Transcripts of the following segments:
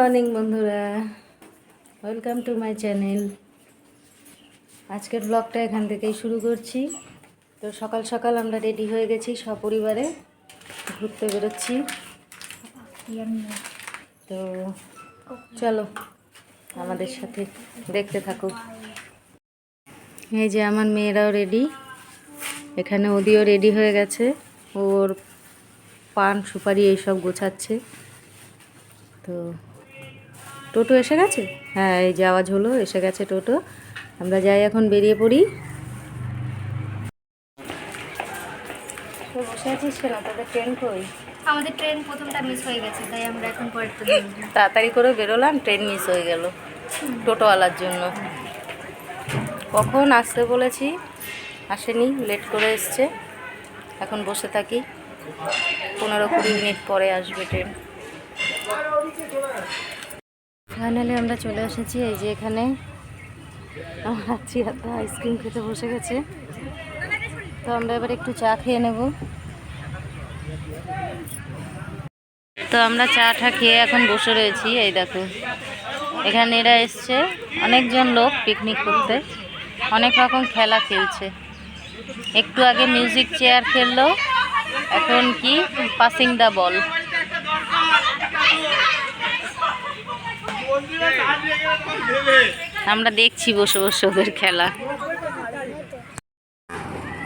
Morning বন্ধুরা, welcome to my channel. আজকের ব্লগটা এখান থেকেই শুরু করছি। তো সকাল সকাল আমরা রেডি হয়ে গেছি, সপরিবারে ঘুরতে বেরোচ্ছি। তো চলো আমাদের সাথে দেখতে থাকো। এই যে আমার মেয়েরাও রেডি, এখানে ওদিও রেডি হয়ে গেছে, ওর পান সুপারি এইসব গোছাচ্ছে। তো টোটো এসে গেছে, হ্যাঁ এই যে আওয়াজ হলো, এসে গেছে টোটো। আমরা যাই এখন, বেরিয়ে পড়ি। বসে আছিস কেন? তোদের ট্রেন কই? আমাদের ট্রেন প্রথমটা মিস হয়ে গেছে, তাই আমরা এখন পরেরটা তাড়াতাড়ি করে বেরোলাম, ট্রেন মিস হয়ে গেল টোটোওয়ালার জন্য। কখন আসতে বলেছি, আসেনি, লেট করে এসছে। এখন বসে থাকি, 15-20 মিনিট পরে আসবে ট্রেন। ফাইনালি আমরা চলে এসেছি। এই যে এখানে আমার হাঁচি হাতে আইসক্রিম খেতে বসে গেছে। তো আমরা এবার একটু চা খেয়ে নেব। তো আমরা চা খেয়ে এখন বসে রয়েছি। এই দেখো, এখানে এরা এসছে, অনেকজন লোক পিকনিক করতে, অনেক রকম খেলা খেলছে। একটু আগে মিউজিক চেয়ার খেললো, এখন কি পাসিং দ্য বল। আমরা দেখছি বসে বসে ওদের খেলা।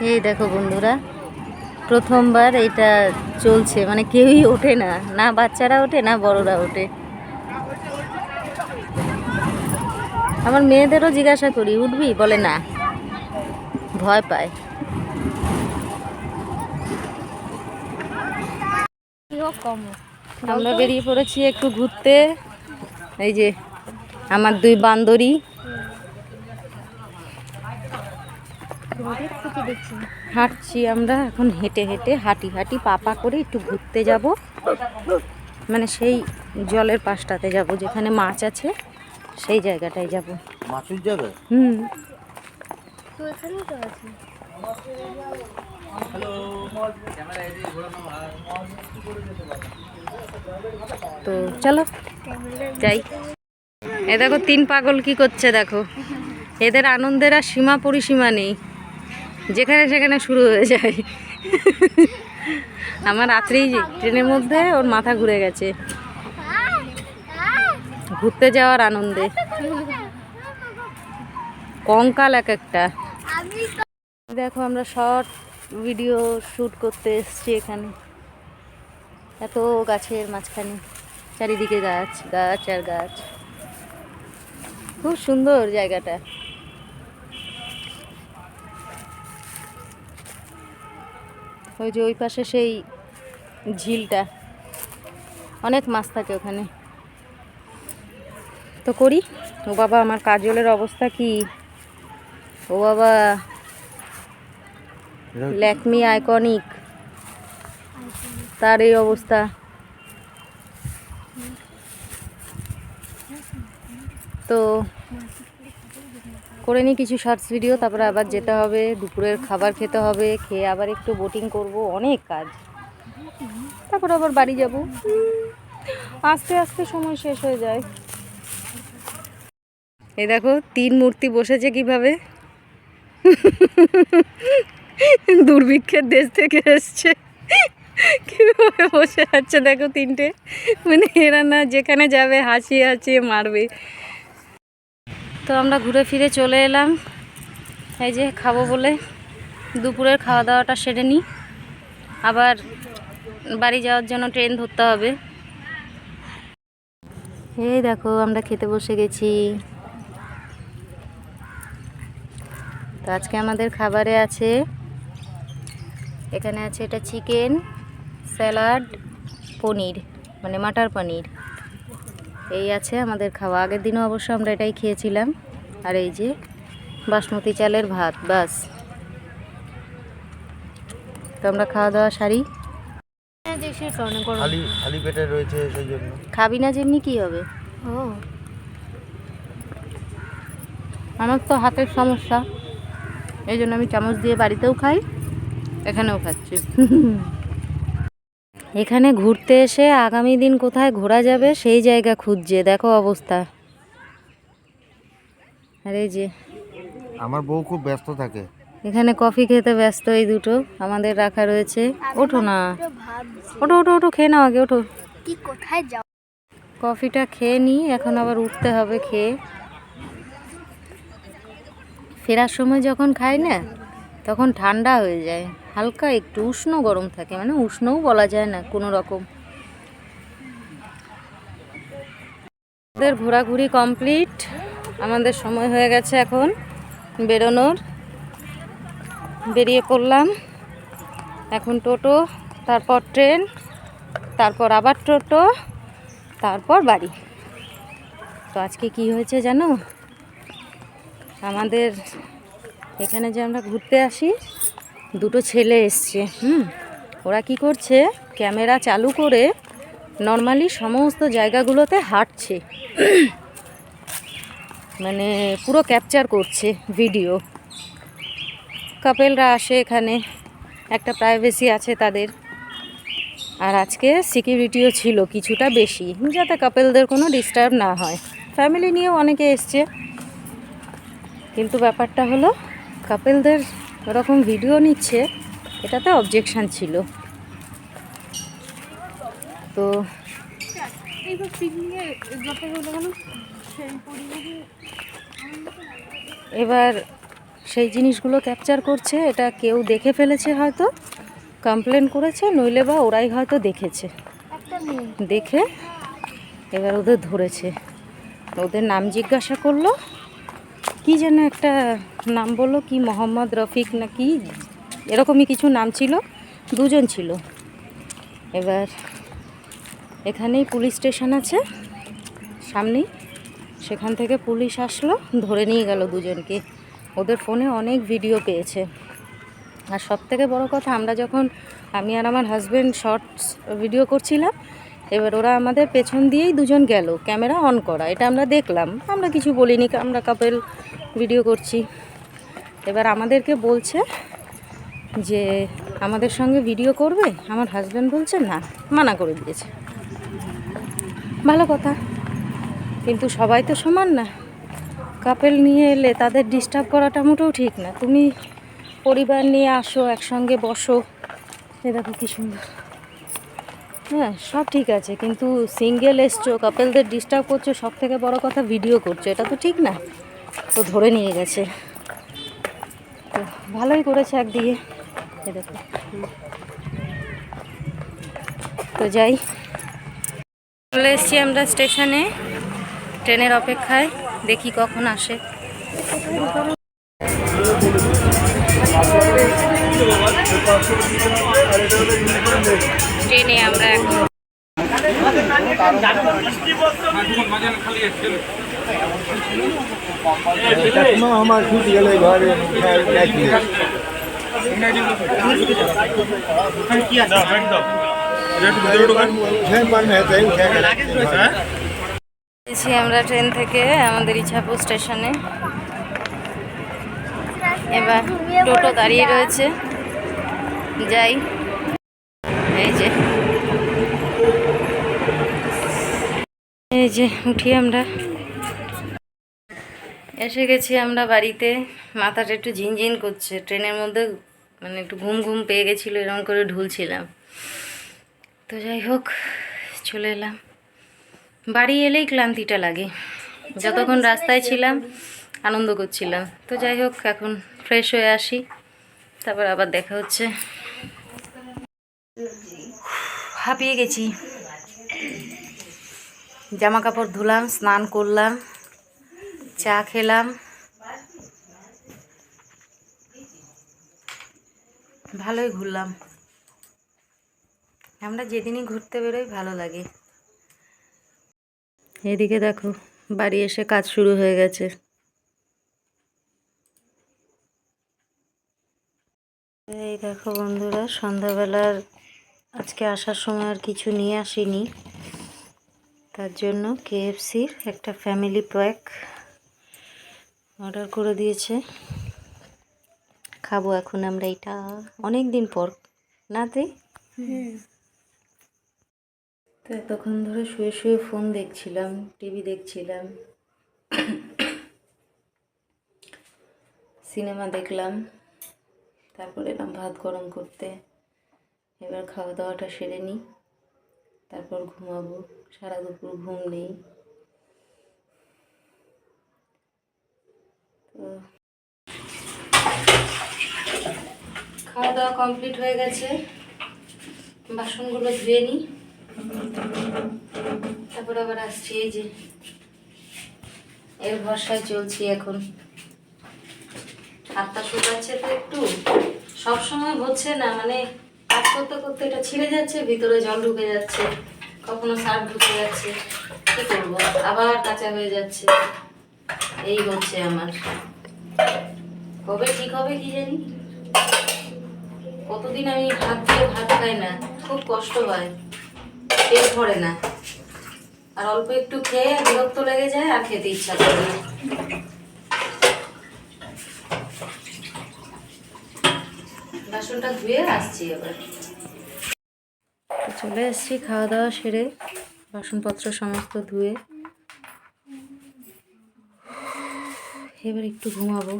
এই দেখো বন্ধুরা, প্রথমবার এটা চলছে, মানে কেউই ওঠে না, না বাচ্চারা ওঠে না বড়রা ওঠে। আমার মেয়েদেরও জিজ্ঞাসা করি উঠবি, বলে না, ভয় পায়। আমরা বেরিয়ে পড়েছি একটু ঘুরতে। এই যে আমার 2 বান্দরী হাঁটছি। আমরা এখন হেঁটে হেঁটে হাঁটি পা করে একটু ঘুরতে যাব, মানে সেই জলের পাশটাতে যাব যেখানে মাছ আছে, সেই জায়গাটায় যাব। মাছের জায়গা? তো চলো যাই। এ দেখো 3 পাগল কি করছে দেখো, এদের আনন্দের আর সীমা পরিসীমা নেই, যেখানে সেখানে শুরু হয়ে যায়। আমার রাত্রেই ট্রেনের মধ্যে ওর মাথা ঘুরে গেছে ঘুরতে যাওয়ার আনন্দে, কঙ্কাল এক একটা। দেখো আমরা শর্ট ভিডিও শ্যুট করতে এসেছি এখানে, এত গাছের মাঝখানে, চারিদিকে গাছ গাছ আর গাছ, খুব সুন্দর জায়গাটা। ওই যে ওই পাশে সেই ঝিলটা, অনেক মাছ থাকে ওখানে। তো করি। ও বাবা, আমার কাজলের অবস্থা কি! ও বাবা, ল্যাকমি আইকনিক, তার এই অবস্থা। তো করে নিই কিছু শর্টস ভিডিও, তারপরে আবার যেতে হবে, দুপুরের খাবার খেতে হবে, খেয়ে আবার একটু বোটিং করব, অনেক কাজ, তারপর আবার বাড়ি যাব। আস্তে আস্তে সময় শেষ হয়ে যায়। এই দেখো 3 মূর্তি বসেছে কিভাবে, দুর্ভিক্ষের দেশ থেকে এসছে, কিভাবে বসে আছে দেখো 3টে, মানে এরা না যেখানে যাবে হাসিয়ে হাসিয়ে মারবে। তো আমরা ঘুরে ফিরে চলে এলাম। এই যে খাবো বলে দুপুরের খাওয়া দাওয়াটা সেরে নিই, আবার বাড়ি যাওয়ার জন্য ট্রেন ধরতে হবে। এই দেখো আমরা খেতে বসে গেছি। তো আজকে আমাদের খাবারে আছে, এখানে আছে এটা চিকেন, স্যালাড, পনির, মানে মাটার পনির, এই আছে আমাদের খাওয়া। আগের দিনও অবশ্য আমরা এটাই খেয়েছিলাম। আর এই যে বাসমতি চালের ভাত, বাস। তো আমরা খাওয়া দাওয়া সারি। খালি পেটে রয়েছে, সেই জন্য খাবি না যেমনি কি হবে। আমার তো হাতের সমস্যা, এই জন্য আমি চামচ দিয়ে বাড়িতেও খাই, এখানেও খাচ্ছি। এখানে ঘুরতে এসে আগামী দিন কোথায় ঘোরা যাবে সেই জায়গা খুঁজছে, দেখো অবস্থা। আর এই যে আমার বউ খুব ব্যস্ত থাকে। এখানে কফি খেতে ব্যস্ত এই দুটো আমাদের রাখা রয়েছে। ওঠো না, ওঠো ওঠো ওঠো, খেয়ে নাও আগে, ওঠো। কি কোথায় যাও? কফিটা খেয়ে নিই, এখন আবার উঠতে হবে খেয়ে। ফেরার সময় যখন খাই না তখন ঠান্ডা হয়ে যায়, হালকা একটু উষ্ণ গরম থাকে, মানে উষ্ণও বলা যায় না কোনো রকম। আমাদের ঘোরাঘুরি কমপ্লিট, আমাদের সময় হয়ে গেছে এখন বেরোনোর। বেরিয়ে পড়লাম, এখন টোটো, তারপর ট্রেন, তারপর আবার টোটো, তারপর বাড়ি। তো আজকে কি হয়েছে জানো, আমাদের এখানে যে আমরা ঘুরতে আসি দুটো ছেলে এসছে। ওরা কি করছে, ক্যামেরা চালু করে নর্মালি সমস্ত জায়গাগুলোতে হাঁটছে, মানে পুরো ক্যাপচার করছে ভিডিও। কাপেলরা আসে এখানে, একটা প্রাইভেসি আছে তাদের। আর আজকে সিকিউরিটিও ছিল কিছুটা বেশি, যাতে কাপেলদের কোনো ডিস্টার্ব না হয়। ফ্যামিলি নিয়েও অনেকে এসছে, কিন্তু ব্যাপারটা হলো কাপেলদের ওরকম ভিডিও নিচ্ছে, এটাতে অবজেকশান ছিল। তো এবার সেই জিনিসগুলো ক্যাপচার করছে, এটা কেউ দেখে ফেলেছে, হয়তো কমপ্লেন করেছে, নইলে বা ওরাই হয়তো দেখেছে, দেখে এবার ওদের ধরেছে। ওদের নাম জিজ্ঞাসা করলো, কি যেন একটা নাম বললো, কি মোহাম্মদ রফিক না কি এরকমই কিছু নাম ছিল, দুজন ছিল। এবার এখানেই পুলিশ স্টেশন আছে সামনেই, সেখান থেকে পুলিশ আসলো, ধরে নিয়ে গেল দুজনকে। ওদের ফোনে অনেক ভিডিও পেয়েছে। আর সব থেকে বড়ো কথা, আমরা যখন, আমি আর আমার হাজব্যান্ড শর্টস ভিডিও করছিলাম, এবার ওরা আমাদের পেছন দিয়েই দুজন গেল, ক্যামেরা অন করা, এটা আমরা দেখলাম, আমরা কিছু বলিনি, আমরা কাপেল ভিডিও করছি। এবার আমাদেরকে বলছে যে আমাদের সঙ্গে ভিডিও করবে, আমার হাজব্যান্ড বলছে না, মানা করে দিয়েছে। ভালো কথা, কিন্তু সবাই তো সমান না। কাপেল নিয়ে এলে তাদের ডিস্টার্ব করাটা মোটেও ঠিক না। তুমি পরিবার নিয়ে আসো, একসঙ্গে বসো, এ দেখো কি সুন্দর, হ্যাঁ সব ঠিক আছে, কিন্তু সিঙ্গেল এসছো, কাপেলদের ডিস্টার্ব করছো, সব থেকে বড় কথা ভিডিও করছো, এটা তো ঠিক না। তো ধরে নিয়ে গেছে, তো ভালোই করেছে একদিকে, এ দেখো। তো যাই, চলে এসছি আমরা স্টেশনে, ট্রেনের অপেক্ষায়, দেখি কখন আসে। ট্রেনে আমরা এখন আমার ছুটি গেলে ঘরে আমরা ট্রেন থেকে আমাদের ইছাপুর স্টেশনে। এবার টোটো দাঁড়িয়ে রয়েছে, যাই। এই যে উঠি, আমরা এসে গেছি আমরা বাড়িতে। মাথাটা একটু ঝিনঝিন করছে, ট্রেনের মধ্যে মানে একটু ঘুম ঘুম পেয়ে গেছিলো, এরকম করে ঢুলছিলাম। তো যাই হোক, চলে এলাম। বাড়ি এলেই ক্লান্তিটা লাগে, যতক্ষণ রাস্তায় ছিলাম আনন্দ করছিলাম। তো যাই হোক, এখন ফ্রেশ হয়ে আসি, তারপর আবার দেখা হচ্ছে। হাঁপিয়ে গেছি, জামা কাপড় ধুলাম, স্নান করলাম, চা খেলাম, ভালোই ঘুরলাম। আমরা যেদিনই ঘুরতে বেরোই ভালো লাগে। এদিকে দেখো, বাড়ি এসে কাজ শুরু হয়ে গেছে। এই দেখো বন্ধুরা, সন্ধ্যাবেলার আজকে আসার সময় আর কিছু নিয়ে আসিনি, তার জন্য KFCর একটা ফ্যামিলি প্যাক অর্ডার করে দিয়েছে। খাবো এখন আমরা, এটা অনেক দিন পর নাতে। তো এতক্ষণ ধরে শুয়ে শুয়ে ফোন দেখছিলাম, টিভি দেখছিলাম, সিনেমা দেখলাম, তারপরে এলাম ভাত গরম করতে। এবার খাওয়া দাওয়াটা সেরে নিই, তারপর ঘুমাবো। সারা দুপুর ঘুম নেই। তো খাওয়া দাওয়া কমপ্লিট হয়ে গেছে, বাসনগুলো ধুয়ে নিই, তারপর আবার আসছি। এই যে এর ভরসায় চলছি এখন। হাতটা শুকাচ্ছে তো একটু, সব সময় হচ্ছে না, মানে কাজ করতে করতে এটা ছিঁড়ে যাচ্ছে, ভিতরে জল ঢুকে যাচ্ছে, কখনো সার্ফ ঢুকে যাচ্ছে, কি করবো, আবার কাঁচা হয়ে যাচ্ছে, এই হচ্ছে আমার। কবে ঠিক হবে কি জানি। কতদিন আমি হাত দিয়ে ভাত খাই না, খুব কষ্ট হয়, পেট ভরে না, আর অল্প একটু খেয়ে বিরক্ত লেগে যায় আর খেতে ইচ্ছা করে না। বাসনটা ধুয়ে আসছি এবার। তো চলে এসেছি খাওয়া দাওয়া সেরে, বাসনপত্র সমস্ত ধুয়ে। এবার একটু ঘুমাবো,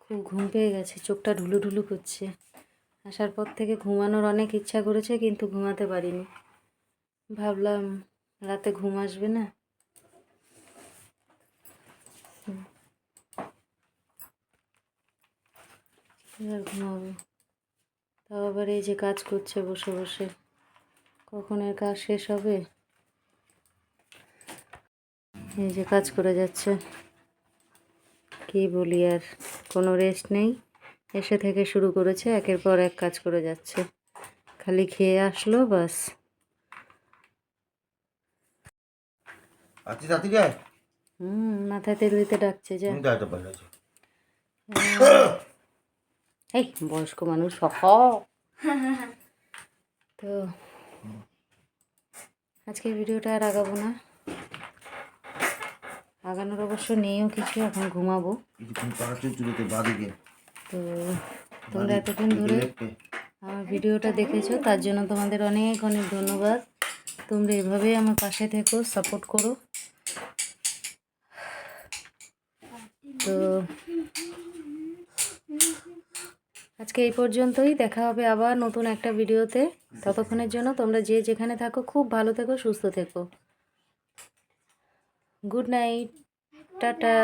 খুব ঘুম পেয়ে গেছে, চোখটা ঢুলু ঢুলু করছে। আসার পর থেকে ঘুমানোর অনেক ইচ্ছা করেছে, কিন্তু ঘুমাতে পারিনি। ভাবলাম রাতে ঘুম আসবে না, এবার ঘুমাবো। তাও আবার এই যে কাজ করছে বসে বসে, কখন এর কাজ শেষ হবে। এই যে কাজ করে যাচ্ছে, কি বলি আর, কোনো রেস্ট নেই। এসে থেকে শুরু করেছে, একের পর এক কাজ করে যাচ্ছে, খালি খেয়ে আসলো বাস। আচ্ছা তাতে যায় মাথায় তেল দিতে ডাকছে যে। তুমি যাইতে পারলে এই বয়স্ক মানুষ সহ। তো আজকের ভিডিওটা আর আগাবো না, আগানোর অবশ্য নেইও কিছু, এখন ঘুমাবো। কিছুক্ষণ পাড়াতে চুরিতে বাদিকে তো তোমরা এতক্ষণ ধরে আমার ভিডিওটা দেখেছো, তার জন্য তোমাদের অনেক অনেক ধন্যবাদ। তোমরা এভাবেই আমার পাশে থেকো, সাপোর্ট করো। তো আজকে এই পর্যন্তই, দেখা হবে আবার নতুন একটা ভিডিওতে। ততক্ষণের জন্য তোমরা যে যেখানে থাকো খুব ভালো থেকো, সুস্থ থেকো। Good night, tata.